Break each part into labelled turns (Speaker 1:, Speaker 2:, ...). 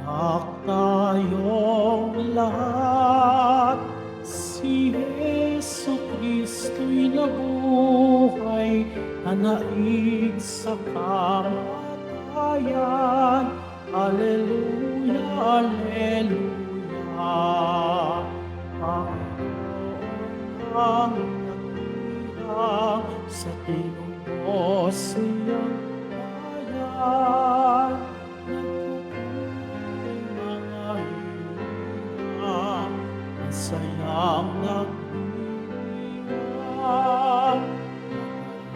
Speaker 1: Anak tayong lahat, si Hesu Kristo'y nabuhay, nanaig sa kamatayan. Alleluia, Alleluia. Panginoon ang nakira sa tinubos niyang bayan. Sayang nagbibiyak,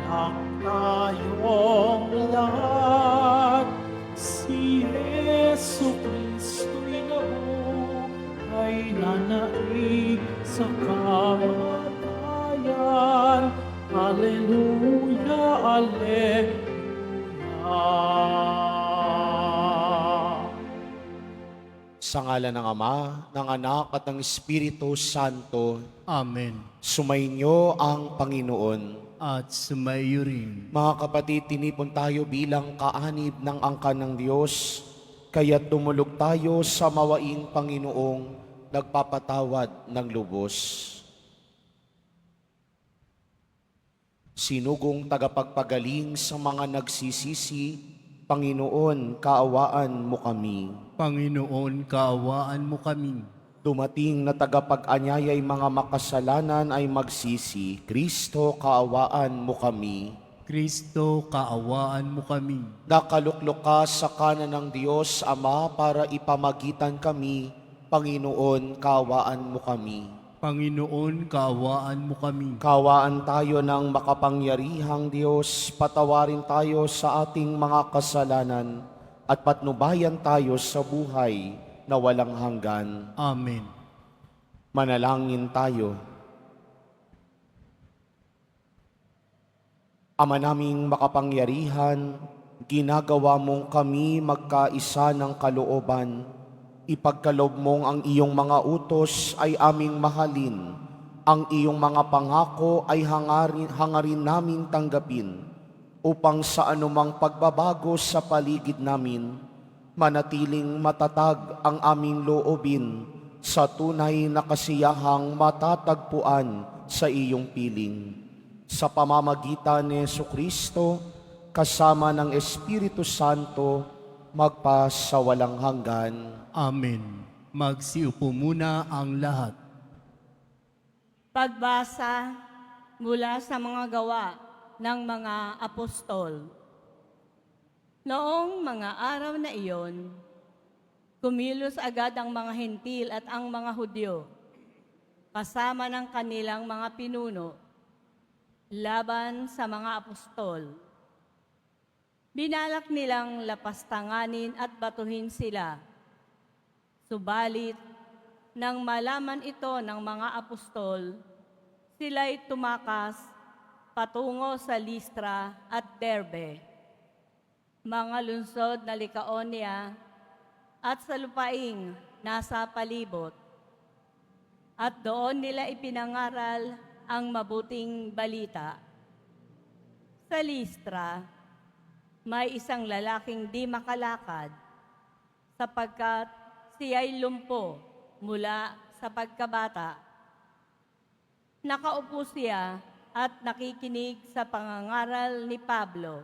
Speaker 1: anak tayong lahat, si Hesu Kristo'y nabuhay, nanaig sa kamatayan. Alleluia, Alleluia.
Speaker 2: Sa ngalan ng Ama, ng Anak at ng Espiritu Santo,
Speaker 3: Amen.
Speaker 2: sumainyo ang Panginoon.
Speaker 3: At sumayo rin.
Speaker 2: Mga kapatid, tinipon tayo bilang kaanib ng angkan ng Diyos, kaya tumulog tayo sa mawaing Panginoong nagpapatawad ng lubos. Sinugong tagapagpagaling sa mga nagsisisi, Panginoon, kaawaan mo kami.
Speaker 3: Panginoon, kaawaan mo kami.
Speaker 2: Dumating na tagapag-anyaya'y mga makasalanan ay magsisi, Kristo, kaawaan mo kami.
Speaker 3: Kristo, kaawaan mo kami.
Speaker 2: Nakaluklok ka sa kanan ng Diyos Ama para ipamagitan kami, Panginoon, kaawaan mo kami.
Speaker 3: Panginoon, kaawaan mo kami.
Speaker 2: Kaawaan tayo ng makapangyarihang Diyos, patawarin tayo sa ating mga kasalanan at patnubayan tayo sa buhay na walang hanggan.
Speaker 3: Amen.
Speaker 2: Manalangin tayo. Ama naming makapangyarihan, ginagawa mong kami magkaisa ng kalooban. Ipagkaloob mong ang iyong mga utos ay aming mahalin. Ang iyong mga pangako ay hangarin naming tanggapin upang sa anumang pagbabago sa paligid namin, manatiling matatag ang aming loobin sa tunay na kasiyahang matatagpuan sa iyong piling. Sa pamamagitan ni Jesucristo, kasama ng Espiritu Santo, magpasawalang hanggan.
Speaker 3: Amen. Magsiupo muna ang lahat.
Speaker 4: Pagbasa mula sa mga gawa ng mga apostol. Noong mga araw na iyon, kumilos agad ang mga Hentil at ang mga Hudyo, kasama ng kanilang mga pinuno, laban sa mga apostol. Binalak nilang lapastanganin at batuhin sila. Subalit, nang malaman ito ng mga apostol, sila'y tumakas patungo sa Listra at Derbe, mga lungsod na Lycaonia at sa lupaing nasa palibot. At doon nila ipinangaral ang mabuting balita. Sa Listra, may isang lalaking di makalakad sapagkat siya'y lumpo mula sa pagkabata. Nakaupo siya at nakikinig sa pangangaral ni Pablo.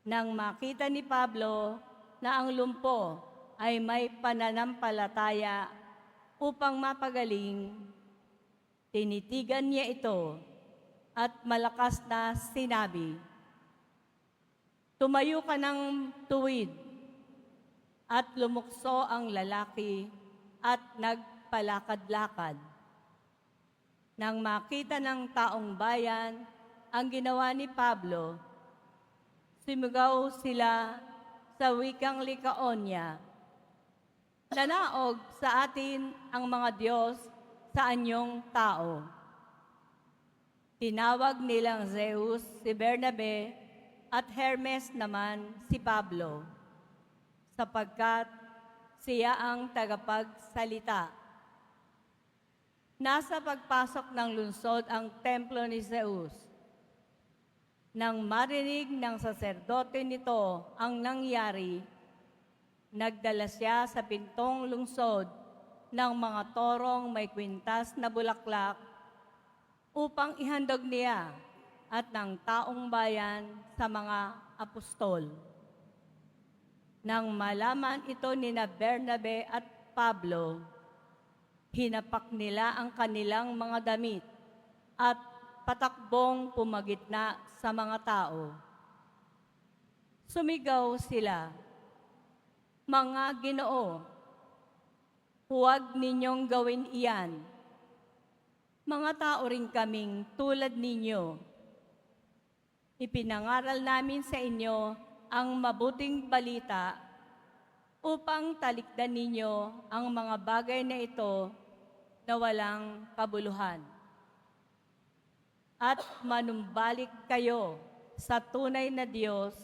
Speaker 4: Nang makita ni Pablo na ang lumpo ay may pananampalataya upang mapagaling, tinitigan niya ito at malakas na sinabi, "Tumayo ka ng tuwid." At lumukso ang lalaki at nagpalakad-lakad. Nang makita ng taong bayan ang ginawa ni Pablo, sumigaw sila sa wikang Lycaonia, "Nanaog sa atin ang mga Diyos sa anyong tao." Tinawag nilang Zeus si Bernabe at Hermes naman si Pablo, sapagkat siya ang tagapagsalita. Nasa pagpasok ng lungsod ang templo ni Zeus. Nang marinig ng saserdote nito ang nangyari, Nagdala siya sa pintong lungsod ng mga torong may kwintas na bulaklak upang ihandog niya at ng taong bayan sa mga apostol. Nang malaman ito ni na Bernabe at Pablo, hinapak nila ang kanilang mga damit at patakbong pumagitna sa mga tao. Sumigaw sila, "Mga Ginoo, huwag ninyong gawin iyan. Mga tao rin kaming tulad ninyo. Ipinangaral namin sa inyo ang mabuting balita upang talikdan ninyo ang mga bagay na ito na walang kabuluhan. At manumbalik kayo sa tunay na Diyos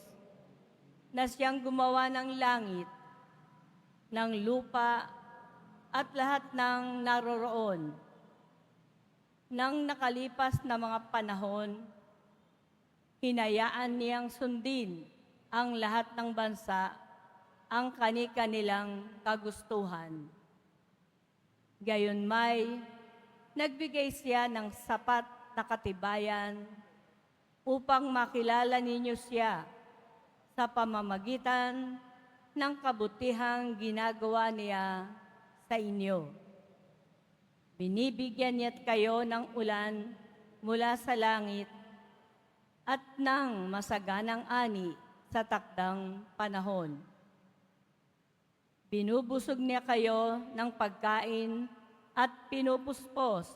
Speaker 4: na siyang gumawa ng langit, ng lupa at lahat ng naroroon. Nang nakalipas na mga panahon, hinayaan niyang sundin ang lahat ng bansa ang kani-kanilang kagustuhan. Gayunmay, nagbigay siya ng sapat na katibayan upang makilala ninyo siya sa pamamagitan ng kabutihang ginagawa niya sa inyo. Binibigyan niya't kayo ng ulan mula sa langit at ng masaganang ani sa takdang panahon. Binubusog niya kayo ng pagkain at pinupuspos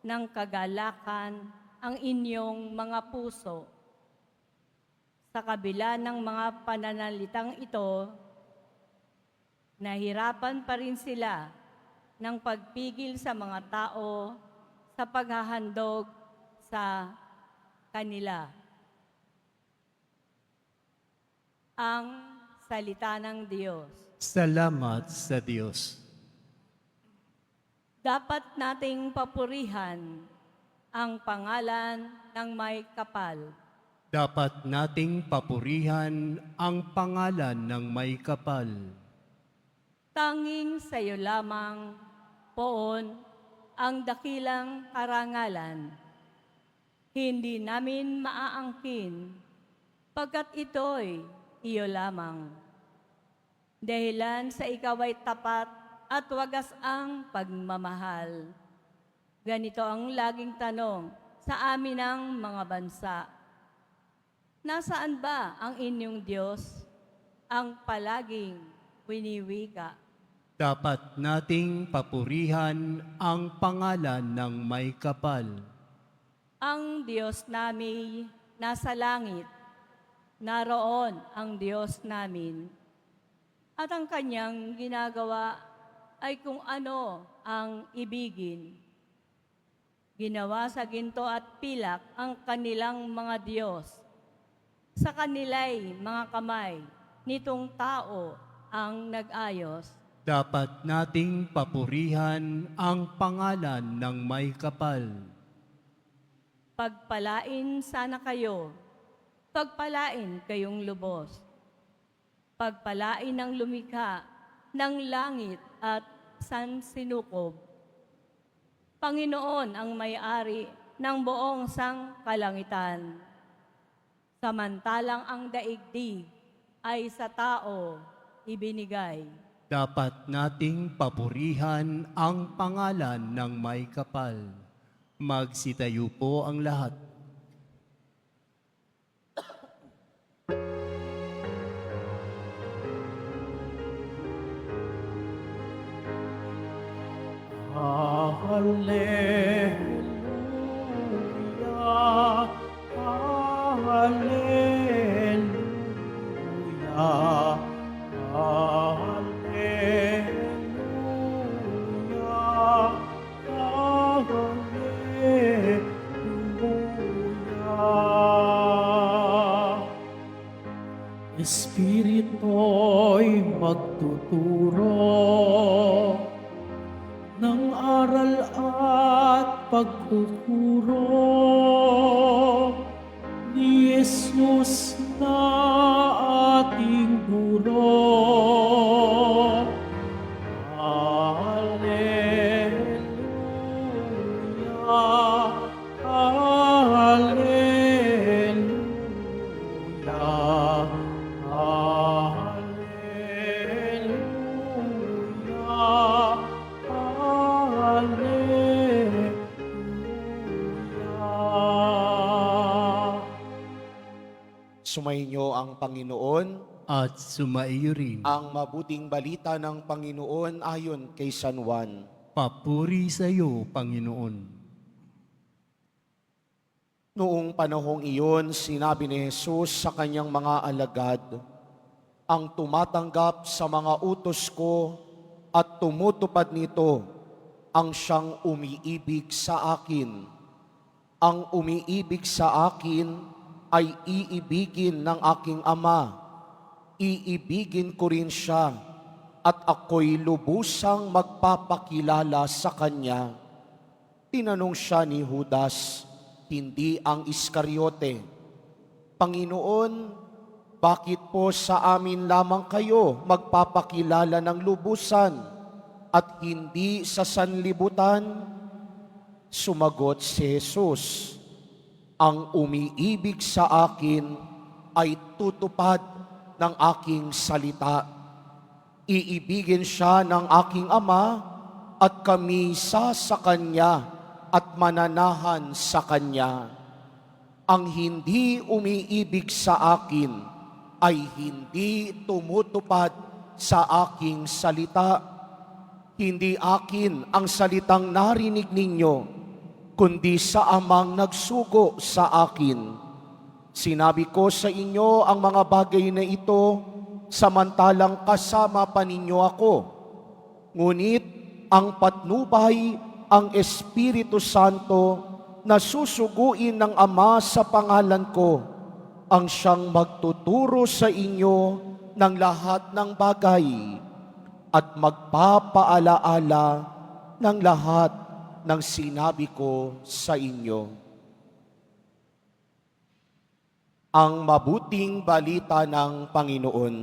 Speaker 4: ng kagalakan ang inyong mga puso. Sa kabila ng mga pananalitang ito, nahirapan pa rin sila ng pagpigil sa mga tao sa paghahandog sa kanila. Ang salita ng Diyos.
Speaker 3: Salamat sa Diyos.
Speaker 4: Dapat nating papurihan ang pangalan ng may kapal.
Speaker 3: Dapat nating papurihan ang pangalan ng may kapal.
Speaker 4: Tanging sa iyo lamang, Poon, ang dakilang karangalan. Hindi namin maaangkin, pagkat ito'y iyo lamang. Dahilan sa ikaw ay tapat at wagas ang pagmamahal. Ganito ang laging tanong sa amin ng mga bansa. Nasaan ba ang inyong Diyos, ang palaging winiwika?
Speaker 3: Dapat nating papurihan ang pangalan ng may kapal.
Speaker 4: Ang Diyos namin nasa langit, naroon ang Diyos namin. At ang kanyang ginagawa ay kung ano ang ibigin. Ginawa sa ginto at pilak ang kanilang mga Diyos. Sa kanila'y mga kamay nitong tao ang nag-ayos.
Speaker 3: Dapat nating papurihan ang pangalan ng may kapal.
Speaker 4: Pagpalain sana kayo, pagpalain kayong lubos. Pagpalain ng lumikha ng langit at sansinukob. Panginoon ang may-ari ng buong sangkalangitan. Samantalang ang daigdig ay sa tao ibinigay.
Speaker 3: Dapat nating papurihan ang pangalan ng may kapal. Magsitayo po ang lahat.
Speaker 1: Hallelujah, hallelujah, hallelujah, hallelujah. Espiritu'y magtuturo ng aral at pagtuturo ni Jesus na ating guro.
Speaker 2: Sumainyo ang Panginoon.
Speaker 3: At sumaiyo rin.
Speaker 2: Ang mabuting balita ng Panginoon ayon kay San Juan.
Speaker 3: Papuri sa iyo, Panginoon.
Speaker 2: Noong panahong iyon, sinabi ni Jesus sa kanyang mga alagad, ang tumatanggap sa mga utos ko at tumutupad nito, ang siyang umiibig sa akin. Ang umiibig sa akin ay iibigin ng aking Ama. Iibigin ko rin siya at ako'y lubusang magpapakilala sa kanya. Tinanong siya ni Judas, hindi ang Iscariote, Panginoon, bakit po sa amin lamang kayo magpapakilala ng lubusan at hindi sa sanlibutan? Sumagot si Jesus, ang umiibig sa akin ay tutupad ng aking salita. Iibigin siya ng aking Ama at kami sa Kanya at mananahan sa Kanya. Ang hindi umiibig sa akin ay hindi tumutupad sa aking salita. Hindi akin ang salitang narinig ninyo, kundi sa Amang nagsugo sa akin. Sinabi ko sa inyo ang mga bagay na ito, samantalang kasama pa ninyo ako. Ngunit ang patnubay, ang Espiritu Santo, na susuguin ng Ama sa pangalan ko, ang siyang magtuturo sa inyo ng lahat ng bagay at magpapaalaala ng lahat ng sinabi ko sa inyo. Ang mabuting balita ng Panginoon.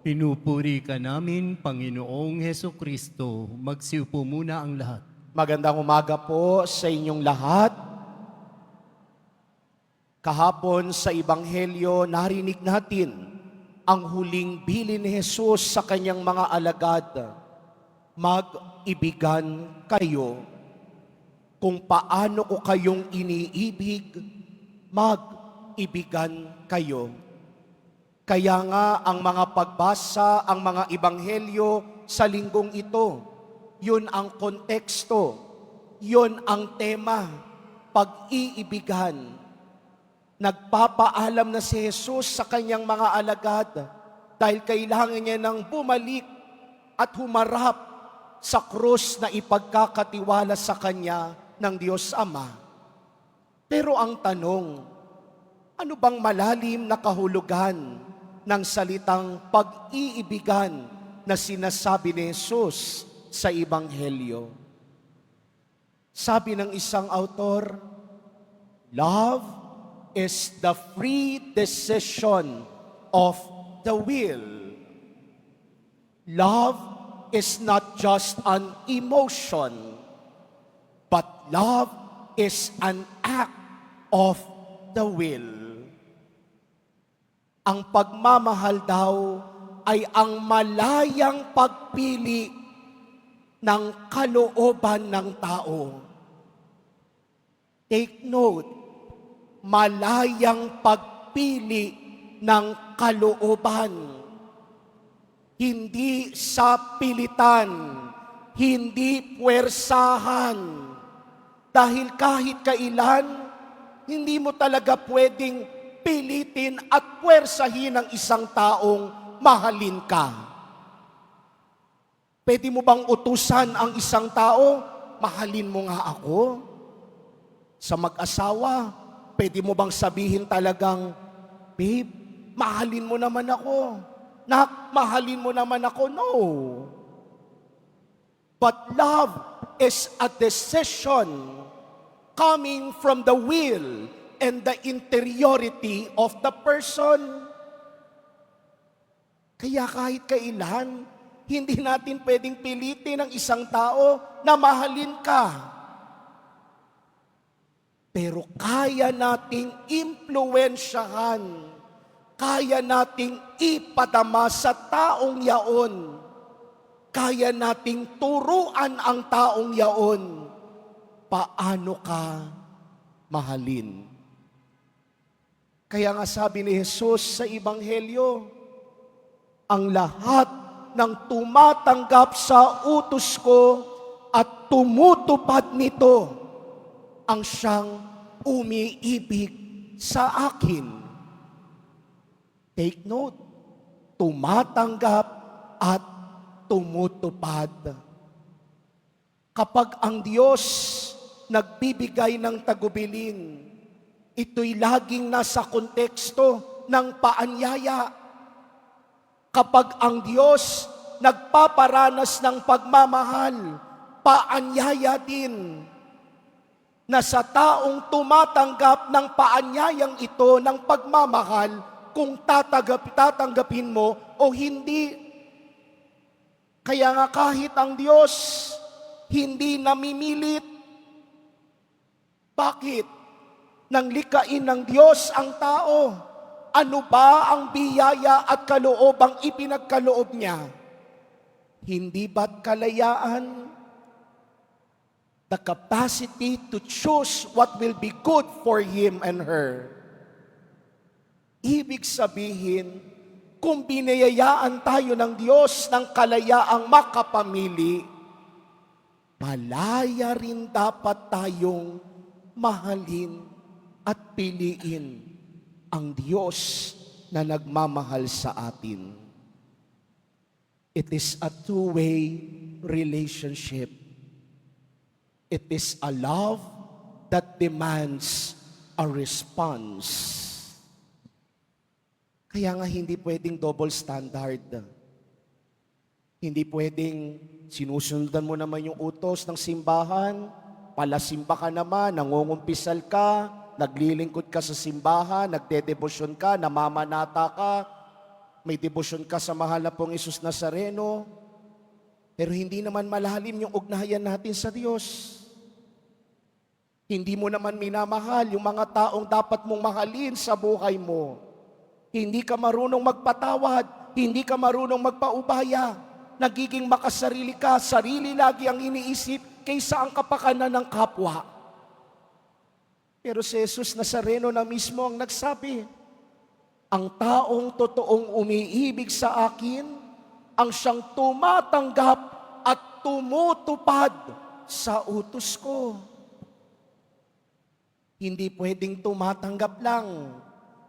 Speaker 3: Pinupuri ka namin, Panginoong Heso Kristo. Magsiupo muna ang lahat.
Speaker 2: Magandang umaga po sa inyong lahat. Kahapon sa Ebanghelyo, narinig natin ang huling bilin ni Jesus sa kanyang mga alagad. Mag-ibigan kayo. Kung paano ko kayong iniibig, mag-ibigan kayo. Kaya nga ang mga pagbasa, ang mga ebanghelyo sa linggong ito, yun ang konteksto, yun ang tema, pag-iibigan. Nagpapaalam na si Jesus sa kanyang mga alagad dahil kailangan niya nang bumalik at humarap sa krus na ipagkakatiwala sa kanya ng Diyos Ama. Pero ang tanong, ano bang malalim na kahulugan ng salitang pag-iibigan na sinasabi ni Jesus sa Ebanghelyo? Sabi ng isang autor, love is the free decision of the will. Love is not just an emotion, but love is an act of the will. Ang pagmamahal daw ay ang malayang pagpili ng kalooban ng tao. Take note, malayang pagpili ng kalooban. Hindi sa pilitan, hindi puwersahan. Dahil kahit kailan, hindi mo talaga pwedeng pilitin at puwersahin ang isang taong mahalin ka. Pwede mo bang utusan ang isang tao, mahalin mo nga ako? Sa mag-asawa, pwede mo bang sabihin talagang, babe, mahalin mo naman ako. Nak, mahalin mo naman ako. No. But love is a decision coming from the will and the interiority of the person. Kaya kahit kailan, hindi natin pwedeng pilitin ang isang tao na mahalin ka. Pero kaya nating impluwensyahan, kaya nating ipadama sa taong yaon, kaya nating turuan ang taong yaon, paano ka mahalin. Kaya nga sabi ni Jesus sa Ebanghelyo, ang lahat ng tumatanggap sa utos ko at tumutupad nito, ang siyang umiibig sa akin. Take note, tumatanggap at tumutupad. Kapag ang Diyos nagbibigay ng tagubilin, ito'y laging nasa konteksto ng paanyaya. Kapag ang Diyos nagpaparanas ng pagmamahal, paanyaya din na sa taong tumatanggap ng paanyayang ito ng pagmamahal, kung tatanggapin mo o hindi. Kaya nga kahit ang Diyos hindi namimilit. Bakit? Nang likain ng Diyos ang tao, ano ba ang biyaya at kaloobang ipinagkaloob niya? Hindi ba't kalayaan? The capacity to choose what will be good for him and her. Ibig sabihin, kung binayayaan tayo ng Diyos ng kalayaang makapamili, malaya rin dapat tayong mahalin at piliin ang Diyos na nagmamahal sa atin. It is a two-way relationship. It is a love that demands a response. Kaya nga hindi pwedeng double standard. Hindi pwedeng sinusundan mo naman yung utos ng simbahan, palasimba ka naman, nangungumpisal ka, naglilingkod ka sa simbahan, nagdedebosyon ka, namamanata ka, may debosyon ka sa mahal na pong Isus Nazareno, pero hindi naman malalim yung ugnayan natin sa Diyos. Hindi mo naman minamahal yung mga taong dapat mong mahalin sa buhay mo. Hindi ka marunong magpatawad, hindi ka marunong magpaubaya, nagiging makasarili ka, sarili lagi ang iniisip kaysa ang kapakanan ng kapwa. Pero si Jesus Nazareno na mismo ang nagsabi, ang taong totoong umiibig sa akin, ang siyang tumatanggap at tumutupad sa utos ko. Hindi pwedeng tumatanggap lang.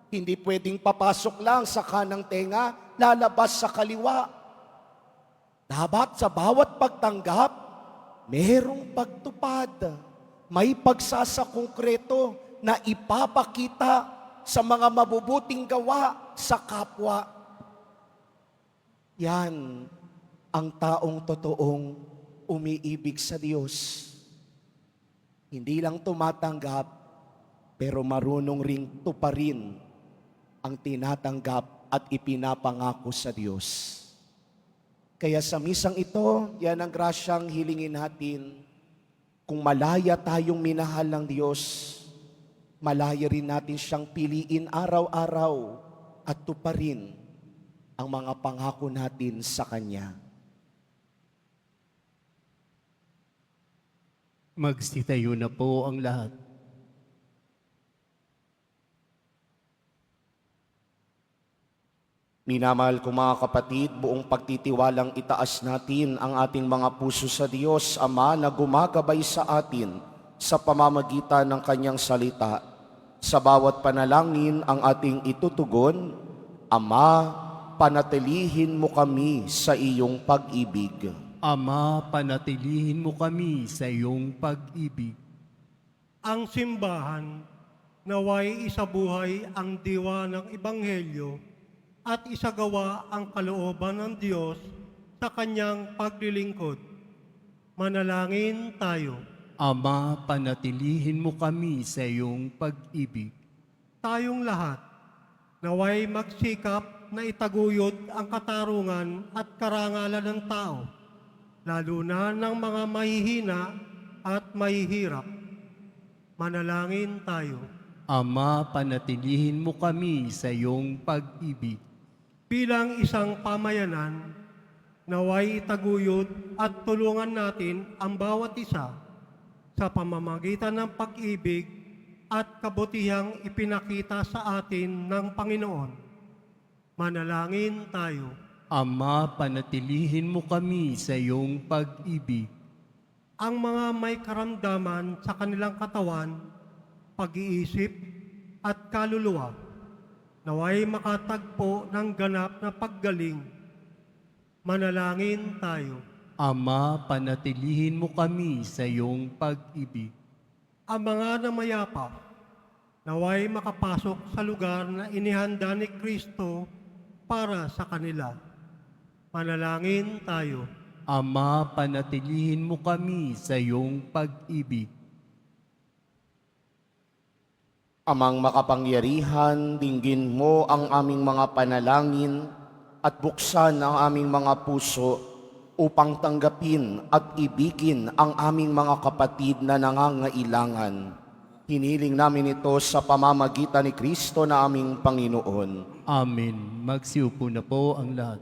Speaker 2: Hindi pwedeng papasok lang sa kanang tenga, lalabas sa kaliwa. Dapat sa bawat pagtanggap, merong pagtupad. May pagsasakongkreto na ipapakita sa mga mabubuting gawa sa kapwa. Yan ang taong totoong umiibig sa Diyos. Hindi lang tumatanggap, pero marunong ring tuparin ang tinatanggap at ipinapangako sa Diyos. Kaya sa misang ito, yan ang grasyang hilingin natin. Kung malaya tayong minahal ng Diyos, malaya rin natin siyang piliin araw-araw at tuparin ang mga pangako natin sa Kanya.
Speaker 3: Magsitayo na po ang lahat.
Speaker 2: Minamahal ko mga kapatid, buong pagtitiwalang itaas natin ang ating mga puso sa Diyos, Ama na gumagabay sa atin sa pamamagitan ng Kanyang salita. Sa bawat panalangin ang ating itutugon, Ama, panatilihin mo kami sa iyong pag-ibig.
Speaker 3: Ama, panatilihin mo kami sa iyong pag-ibig.
Speaker 5: Ang simbahan, naway isabuhay ang diwa ng Ebanghelyo at isagawa ang kalooban ng Diyos sa Kanyang paglilingkod. Manalangin tayo.
Speaker 3: Ama, panatilihin mo kami sa iyong pag-ibig.
Speaker 5: Tayong lahat, naway magsikap na itaguyod ang katarungan at karangalan ng tao, lalo na ng mga mahihina at mahihirap. Manalangin tayo.
Speaker 3: Ama, panatilihin mo kami sa iyong pag-ibig.
Speaker 5: Bilang isang pamayanan, naway itaguyod at tulungan natin ang bawat isa sa pamamagitan ng pag-ibig at kabutihang ipinakita sa atin ng Panginoon. Manalangin tayo.
Speaker 3: Ama, panatilihin mo kami sa iyong pag-ibig.
Speaker 5: Ang mga may karamdaman sa kanilang katawan, pag-iisip at kaluluwa, naway makatagpo ng ganap na paggaling. Manalangin tayo.
Speaker 3: Ama, panatilihin mo kami sa iyong pag-ibig.
Speaker 5: Ang mga namayapa, naway makapasok sa lugar na inihanda ni Kristo para sa kanila. Manalangin tayo.
Speaker 3: Ama, panatilihin mo kami sa iyong pag-ibig.
Speaker 2: Amang makapangyarihan, dinggin mo ang aming mga panalangin at buksan ang aming mga puso upang tanggapin at ibigin ang aming mga kapatid na nangangailangan. Hiniling namin ito sa pamamagitan ni Kristo na aming Panginoon.
Speaker 3: Amen. Magsiupo na po ang lahat.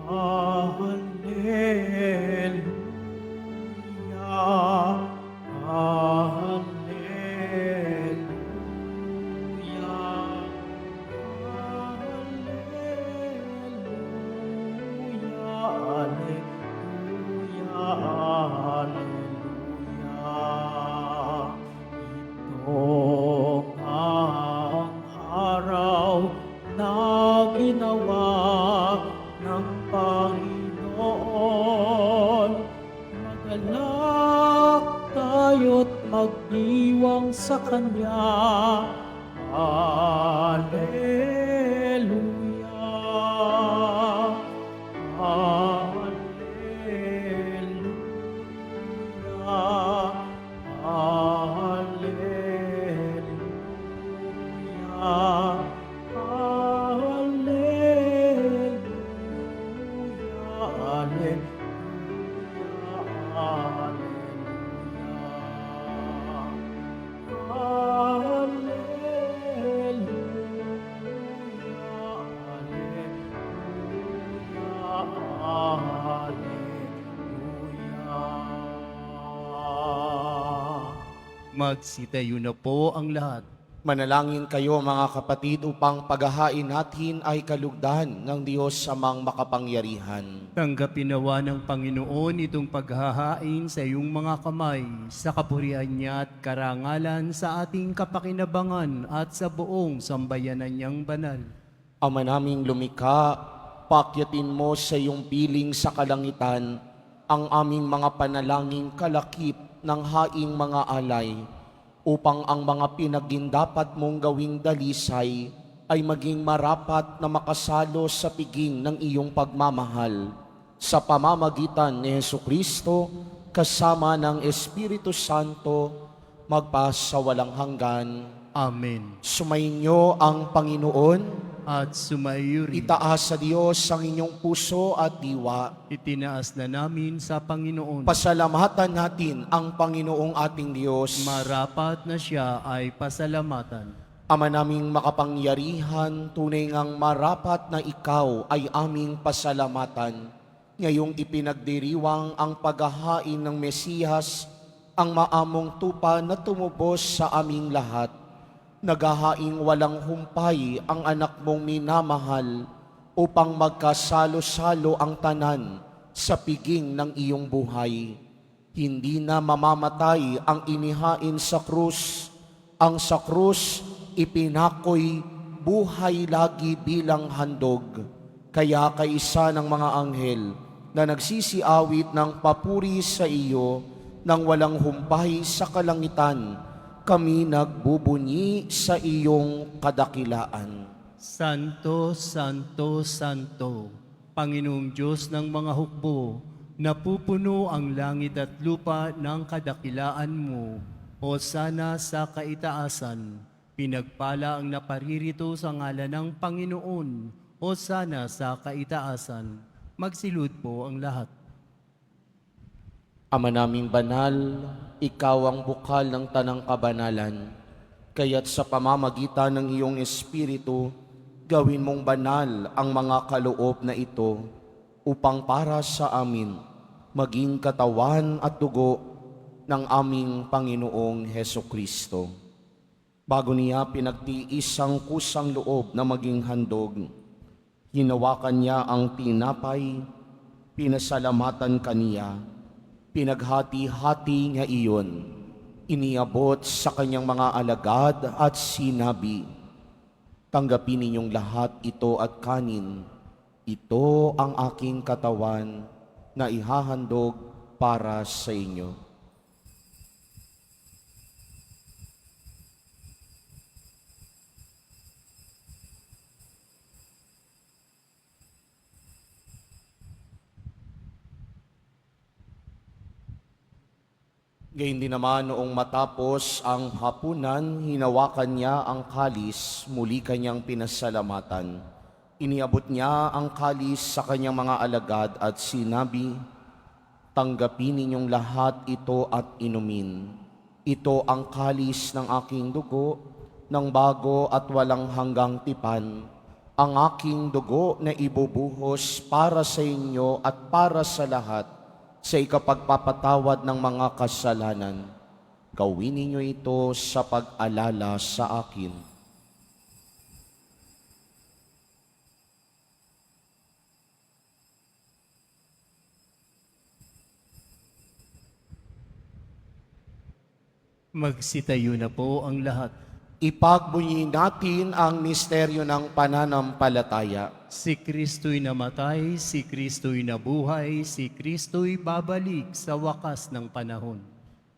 Speaker 1: Hallelujah, hallelujah, hallelujah, hallelujah. Ito ang araw na ginawa ng Panginoon. Magalak tayo't magdiwang sa Kanya. Hallelujah, hallelujah, hallelujah, hallelujah,
Speaker 3: Magsitayo na po ang lahat.
Speaker 2: Manalangin kayo mga kapatid upang paghahain natin ay kalugdan ng Diyos Amang makapangyarihan.
Speaker 3: Tanggapin nawa ng Panginoon itong paghahain sa iyong mga kamay, sa kapurihan niya at karangalan sa ating kapakinabangan at sa buong sambayanan niyang banal.
Speaker 2: Ama naming lumikha, pakyatin mo sa iyong piling sa kalangitan ang aming mga panalangin kalakip ng haing mga alay, upang ang mga pinagindapat mong gawing dalisay ay maging marapat na makasalo sa piging ng iyong pagmamahal. Sa pamamagitan ni Jesucristo, kasama ng Espiritu Santo, magpasawalang hanggan.
Speaker 3: Amen.
Speaker 2: Sumainyo ang Panginoon.
Speaker 3: At sumayo rin.
Speaker 2: Itaas sa Diyos ang inyong puso at diwa.
Speaker 3: Itinaas na namin sa Panginoon.
Speaker 2: Pasalamatan natin ang Panginoong ating Diyos.
Speaker 3: Marapat na siya ay pasalamatan.
Speaker 2: Ama naming makapangyarihan, tunay ngang marapat na ikaw ay aming pasalamatan. Ngayong ipinagdiriwang ang paghahain ng Mesiyas, ang maamong tupa na tumubos sa aming lahat. Naghahaing walang humpay ang anak mong minamahal upang magkasalo-salo ang tanan sa piging ng iyong buhay. Hindi na mamamatay ang inihain sa krus. Ang sa krus ipinakoy buhay lagi bilang handog. Kaya kaisa ng mga anghel na nagsisiawit ng papuri sa iyo nang walang humpay sa kalangitan, kami nagbubunyi sa iyong kadakilaan.
Speaker 3: Santo, Santo, Santo, Panginoong Diyos ng mga hukbo, napupuno ang langit at lupa ng kadakilaan mo. Hosana sa kaitaasan, pinagpala ang naparirito sa ngalan ng Panginoon. Hosana sa kaitaasan, magsilud po ang lahat.
Speaker 2: Ama naming banal, ikaw ang bukal ng tanang kabanalan. Kaya't sa pamamagitan ng iyong Espiritu, gawin mong banal ang mga kaloob na ito upang para sa amin maging katawan at dugo ng aming Panginoong Heso Kristo. Bago niya pinagtiis ang kusang loob na maging handog, hinawakan niya ang tinapay, pinasalamatan kaniya, pinaghati-hati niya iyon, iniabot sa kanyang mga alagad at sinabi, "Tanggapin ninyong lahat ito at kanin. Ito ang aking katawan na ihahandog para sa inyo." Gayun din naman noong matapos ang hapunan, hinawakan niya ang kalis, muli kanyang pinasalamatan. Iniabot niya ang kalis sa kanyang mga alagad at sinabi, "Tanggapin ninyong lahat ito at inumin. Ito ang kalis ng aking dugo, ng bago at walang hanggang tipan, ang aking dugo na ibubuhos para sa inyo at para sa lahat, sa ikapagpapatawad ng mga kasalanan. Gawin ninyo ito sa pag-alala sa akin."
Speaker 3: Magsitayo na po ang lahat.
Speaker 2: Ipagbunyi natin ang misteryo ng pananampalataya.
Speaker 3: Si Kristo'y namatay, si Kristo'y nabuhay, si Kristo'y babalik sa wakas ng panahon.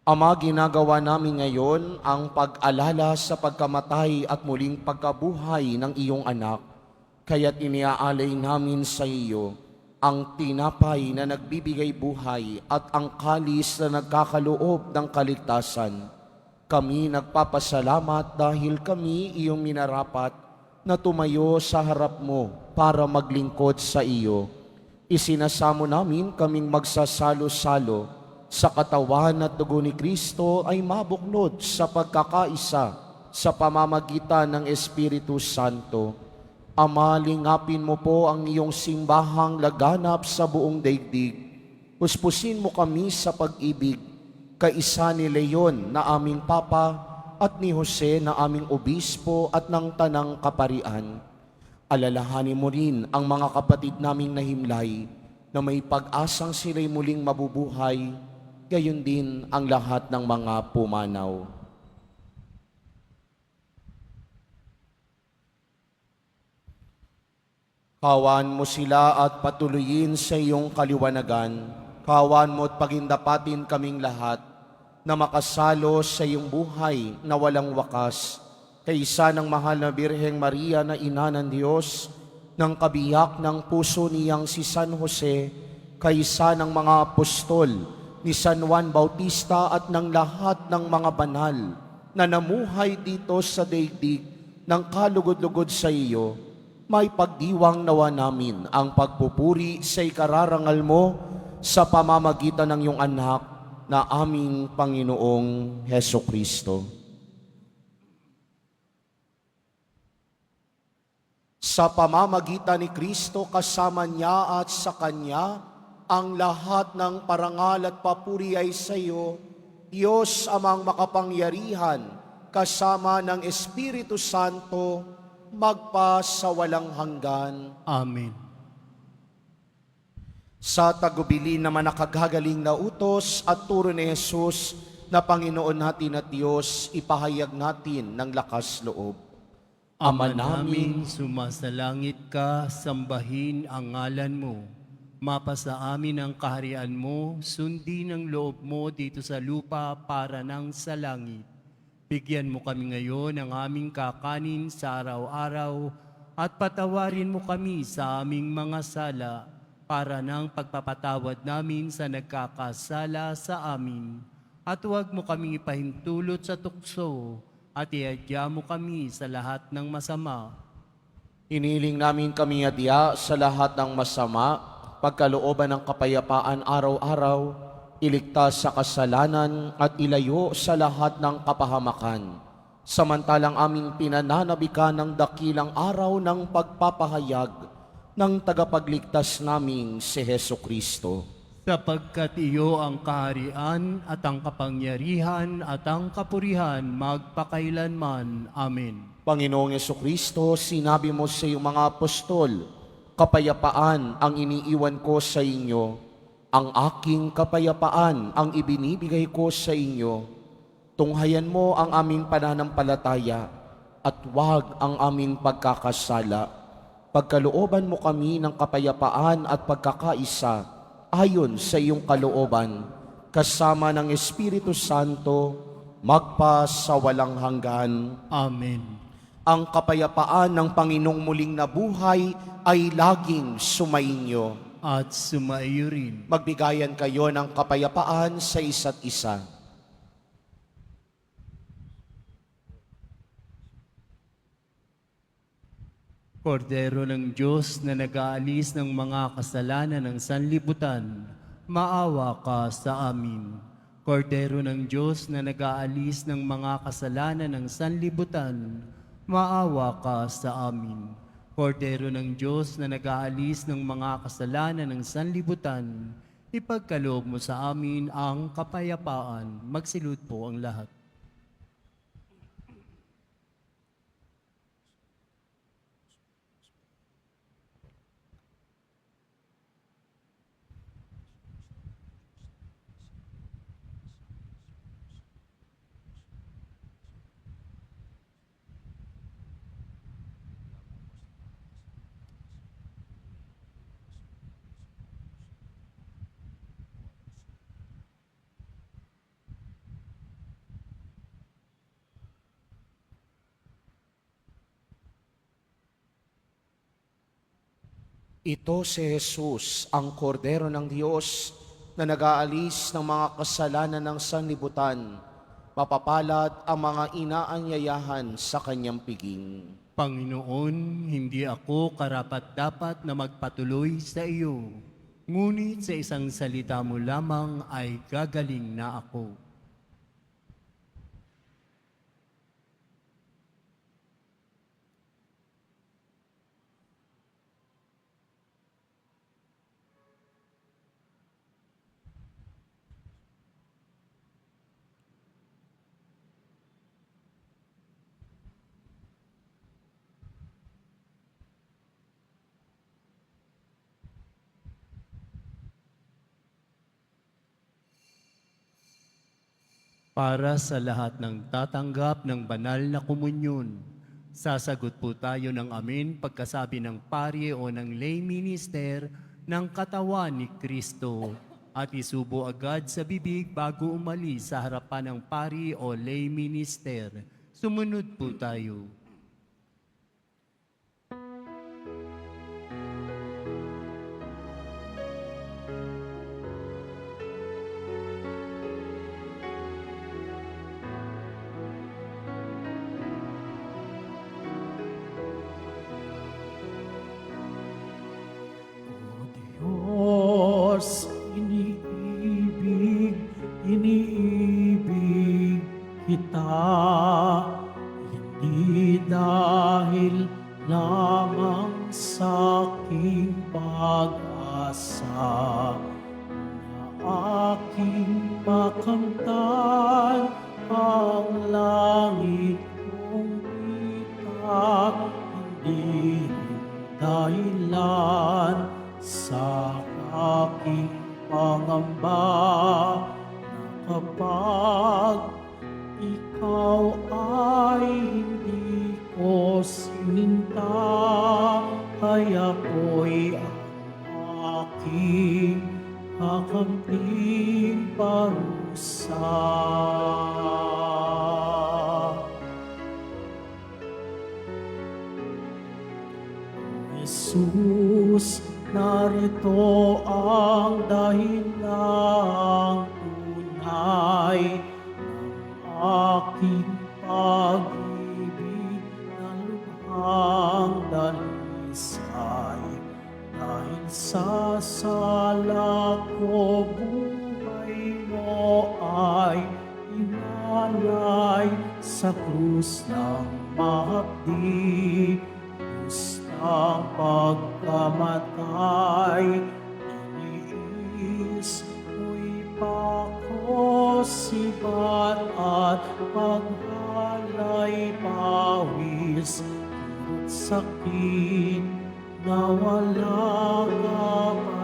Speaker 2: Ama, ginagawa namin ngayon ang pag-alala sa pagkamatay at muling pagkabuhay ng iyong anak. Kaya't iniaalay namin sa iyo ang tinapay na nagbibigay buhay at ang kalis na nagkakaloob ng kaligtasan. Kami nagpapasalamat dahil kami iyong minarapat na tumayo sa harap mo para maglingkod sa iyo. Isinasamo namin kaming magsasalo-salo sa katawan at dugo ni Kristo ay mabuklod sa pagkakaisa sa pamamagitan ng Espiritu Santo. Ama, lingapin mo po ang iyong simbahang laganap sa buong daigdig. Puspusin mo kami sa pag-ibig, kaisa ni Leon na aming Papa at ni Jose na aming Obispo at ng Tanang Kaparian. Alalahanin mo rin ang mga kapatid naming nahimlay na may pag-asang sila'y muling mabubuhay, gayon din ang lahat ng mga pumanaw. Kawan mo sila at patuloyin sa iyong kaliwanagan. Kawan mo at pagindapatin kaming lahat na makasalo sa iyong buhay na walang wakas, kaysa ng mahal na Birheng Maria na Ina ng Diyos, ng kabiyak ng puso niyang si San Jose, kaysa ng mga apostol ni San Juan Bautista at ng lahat ng mga banal na namuhay dito sa daigdig ng kalugod-lugod sa iyo, may pagdiwang nawa namin ang pagpupuri sa ikararangal mo sa pamamagitan ng iyong anak na aming Panginoong Heso Kristo. Sa pamamagitan ni Kristo, kasama niya at sa Kanya, ang lahat ng parangal at papuri ay sa iyo, Diyos amang makapangyarihan, kasama ng Espiritu Santo, magpa sa walang hanggan.
Speaker 3: Amen.
Speaker 2: Sa tagubilin naman nakagagaling na utos at turo ni Jesus na Panginoon natin at Diyos, ipahayag natin ng lakas loob.
Speaker 3: Ama namin, sumasalangit ka, sambahin ang ngalan mo. Mapasa amin ang kaharian mo, sundin ang loob mo dito sa lupa para nang sa langit. Bigyan mo kami ngayon ng aming kakanin sa araw-araw at patawarin mo kami sa aming mga sala para ng pagpapatawad namin sa nagkakasala sa amin. At huwag mo kaming ipahintulot sa tukso at iadya mo kami sa lahat ng masama.
Speaker 2: Iniling namin kami adya sa lahat ng masama, pagkalooban ng kapayapaan araw-araw, iligtas sa kasalanan at ilayo sa lahat ng kapahamakan. Samantalang aming pinananabikan ng dakilang araw ng pagpapahayag ng tagapagligtas naming si Heso Kristo.
Speaker 3: Sapagkat iyo ang kaharian at ang kapangyarihan at ang kapurihan magpakailanman. Amen.
Speaker 2: Panginoong Heso Kristo, sinabi mo sa iyong mga apostol, kapayapaan ang iniiwan ko sa inyo, ang aking kapayapaan ang ibinibigay ko sa inyo. Tunghayan mo ang aming pananampalataya at huwag ang aming pagkakasala. Pagkalooban mo kami ng kapayapaan at pagkakaisa ayon sa iyong kalooban, kasama ng Espiritu Santo, magpa sa walang hanggan.
Speaker 3: Amen.
Speaker 2: Ang kapayapaan ng Panginoong muling nabuhay ay laging sumainyo.
Speaker 3: At sumaiyo rin.
Speaker 2: Magbigayan kayo ng kapayapaan sa isa't isa.
Speaker 3: Kordero ng Diyos na nag-aalis ng mga kasalanan ng sanlibutan, maawa ka sa amin. Kordero ng Diyos na nag-aalis ng mga kasalanan ng sanlibutan, maawa ka sa amin. Kordero ng Diyos na nag-aalis ng mga kasalanan ng sanlibutan, ipagkaloob mo sa amin ang kapayapaan. Magsilud po ang lahat.
Speaker 2: Ito si Jesus, ang kordero ng Diyos na nag-aalis ng mga kasalanan ng sanlibutan. Mapapalad ang mga inaanyayahan sa kanyang piging.
Speaker 3: Panginoon, hindi ako karapat-dapat na magpatuloy sa iyo. Ngunit sa isang salita mo lamang ay gagaling na ako. Para sa lahat ng tatanggap ng banal na komunyon, sasagot po tayo ng amin pagkasabi ng pari o ng lay minister ng katawan ni Kristo at isubo agad sa bibig bago umalis sa harapan ng pari o lay minister. Sumunod po tayo.
Speaker 1: Diyos, iniibig kita, hindi dahil lamang sa aking pag-asa, na aking makamtan ang langit kong kita, hindi dahilan sa aking pangamba na kapag ikaw ay hindi ko sininta, ay ako'y ang aking kakamping parusa. Jesus, narito ang dahilang tunay ng aking pag-ibig na lubhang dalisay. Dahil sa sala ko, buhay mo ay inalay sa krus ng mahapdi. Krus siyang pagkamatay, iniis mo'y pako, sibat at paghalay pawis, kirot sakit na walang kabantay.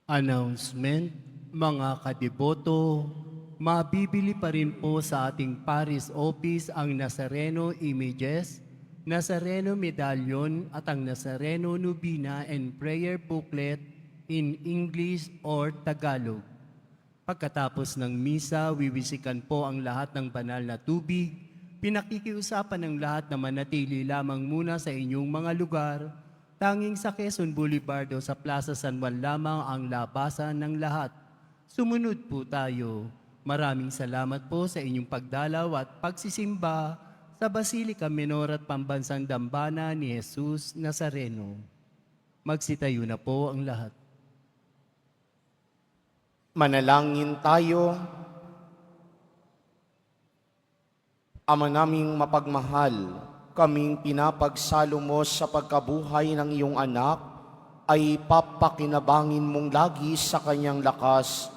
Speaker 3: Announcement, mga kadiboto, mabibili pa rin po sa ating Paris Office ang Nazareno Images, Nazareno Medallion at ang Nazareno Nubina and Prayer Booklet in English or Tagalog. Pagkatapos ng misa, wiwisikan po ang lahat ng banal na tubig. Pinakikiusapan ng lahat na manatili lamang muna sa inyong mga lugar. Tanging sa Quezon Boulevard o sa Plaza San Juan lamang ang labasan ng lahat. Sumunod po tayo. Maraming salamat po sa inyong pagdalaw at pagsisimba sa Basilica Minor at Pambansang Dambana ni Jesus Nazareno. Magsitayo na po ang lahat.
Speaker 2: Manalangin tayo. Ama naming mapagmahal, kaming pinapagsalo mo sa pagkabuhay ng iyong anak, ay papakinabangin mong lagi sa kanyang lakas,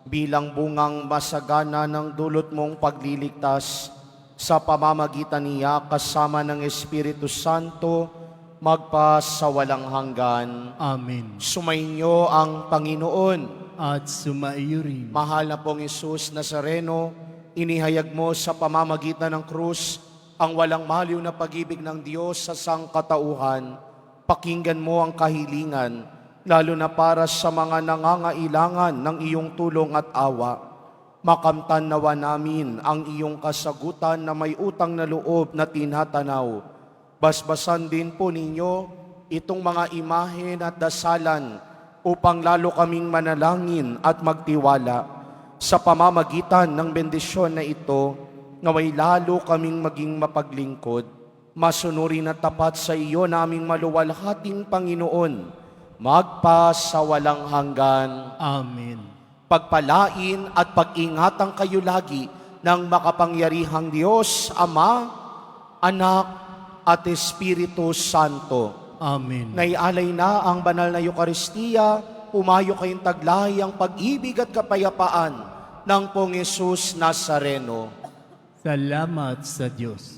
Speaker 2: bilang bungang masagana ng dulot mong pagliligtas, sa pamamagitan niya kasama ng Espiritu Santo, magpa sa walang hanggan.
Speaker 3: Amen.
Speaker 2: Sumainyo ang Panginoon.
Speaker 3: At sumaiyo rin.
Speaker 2: Mahal na pong Jesus Nazareno, inihayag mo sa pamamagitan ng krus ang walang maliw na pag-ibig ng Diyos sa sangkatauhan. Pakinggan mo ang kahilingan, lalo na para sa mga nangangailangan ng iyong tulong at awa. Makamtan nawa namin ang iyong kasagutan na may utang na loob na tinatanaw. Basbasan din po ninyo itong mga imahen at dasalan upang lalo kaming manalangin at magtiwala. Sa pamamagitan ng bendisyon na ito, naway lalo kaming maging mapaglingkod, masunurin at tapat sa iyo naming maluwalhating Panginoon, magpa sa walang hanggan.
Speaker 3: Amen.
Speaker 2: Pagpalain at pag-ingatan kayo lagi ng makapangyarihang Diyos, Ama, Anak, at Espiritu Santo.
Speaker 3: Amen.
Speaker 2: Naialay na ang banal na Eukaristiya, pumayo kayong taglay ang pag-ibig at kapayapaan ng Pong Jesus Nazareno.
Speaker 3: Salamat sa Diyos.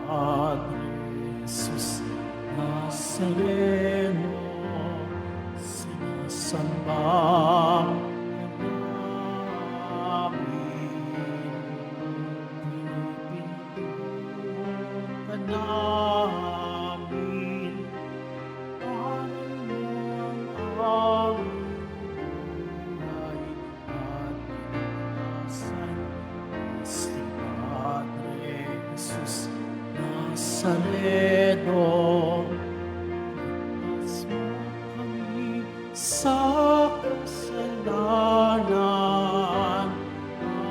Speaker 1: Padre Jesus Nazareno, sinasamba ka namin, parang ang buhay at pinaglasan. Si Padre Jesus Nazareno, ligtas mo kami sa kasalanan.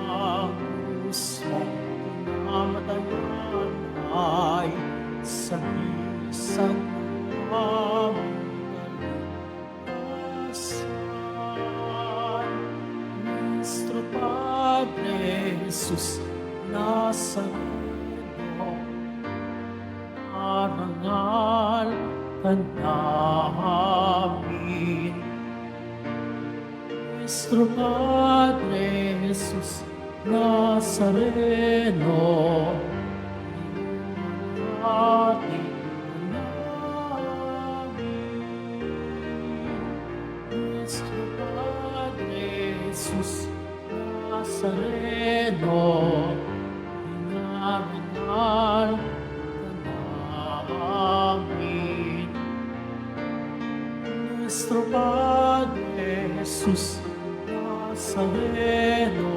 Speaker 1: Ang krus mong pinamatayan Jesus Nazareno, narangal ka namin. Nuestro Padre Jesus Nazareno, ating namin. Nuestro Padre Jesus Nazareno, narangal ka namin. Nuestro Padre Jesus Nazareno,